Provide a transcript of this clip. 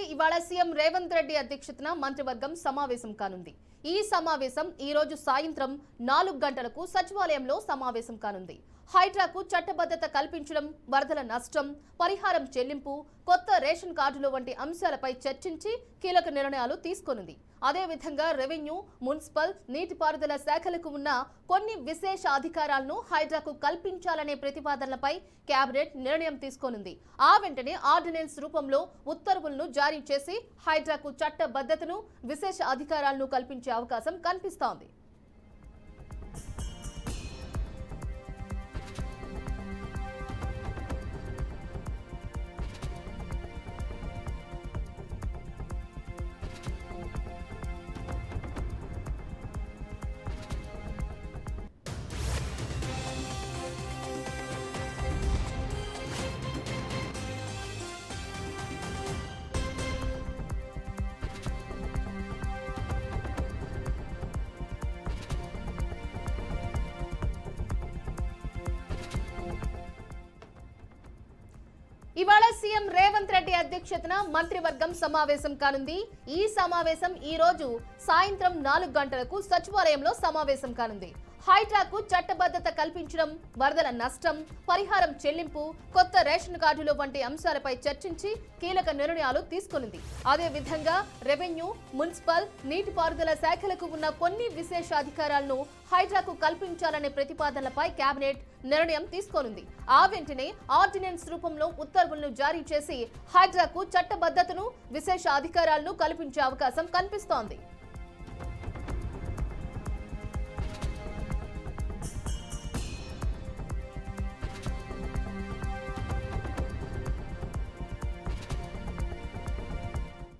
ఇవాళ సీఎం రేవంత్ రెడ్డి అధ్యక్షతన మంత్రివర్గం సమావేశం కానుంది. ఈ సమావేశం ఈ రోజు సాయంత్రం 4 గంటలకు సచివాలయంలో సమావేశం కానుంది. హైడ్రాకు చట్టబద్ధత కల్పించడం, వరదల నష్టం, పరిహారం చెల్లింపు, కొత్త రేషన్ కార్డులు వంటి అంశాలపై చర్చించి కీలక నిర్ణయాలు తీసుకోనుంది. అదేవిధంగా రెవెన్యూ, మున్సిపల్, నీటిపారుదల శాఖలకు ఉన్న కొన్ని విశేష అధికారాలను హైడ్రాకు కల్పించాలనే ప్రతిపాదనలపై కేబినెట్ నిర్ణయం తీసుకోనుంది. ఆ వెంటనే ఆర్డినెన్స్ రూపంలో ఉత్తర్వులను జారీ చేసి హైడ్రాకు చట్టబద్ధతను, విశేష అధికారాలను కల్పించే అవకాశం కనిపిస్తోంది. ఇవాళ సీఎం రేవంత్ రెడ్డి అధ్యక్షతన మంత్రివర్గం సమావేశం కానుంది. ఈ సమావేశం ఈ రోజు సాయంత్రం 4 గంటలకు సచివాలయంలో సమావేశం కానుంది. హైడ్రాకు చట్టబద్ధత కల్పించడం, వరదల నష్టం, పరిహారం చెల్లింపు, కొత్త రేషన్ కార్డులు వంటి అంశాలపై చర్చించి కీలక నిర్ణయాలు తీసుకునింది. అదేవిధంగా రెవెన్యూ, మున్సిపల్, నీటిపారుదల శాఖలకు ఉన్న కొన్ని విశేష అధికారాలను హైడ్రాకు కల్పించాలనే ప్రతిపాదనలపై కేబినెట్ నిర్ణయం తీసుకోనుంది. ఆ వెంటనే ఆర్డినెన్స్ రూపంలో ఉత్తర్వులను జారీ చేసి హైడ్రాకు చట్టబద్ధతను, విశేష అధికారాలను కల్పించే అవకాశం కనిపిస్తోంది.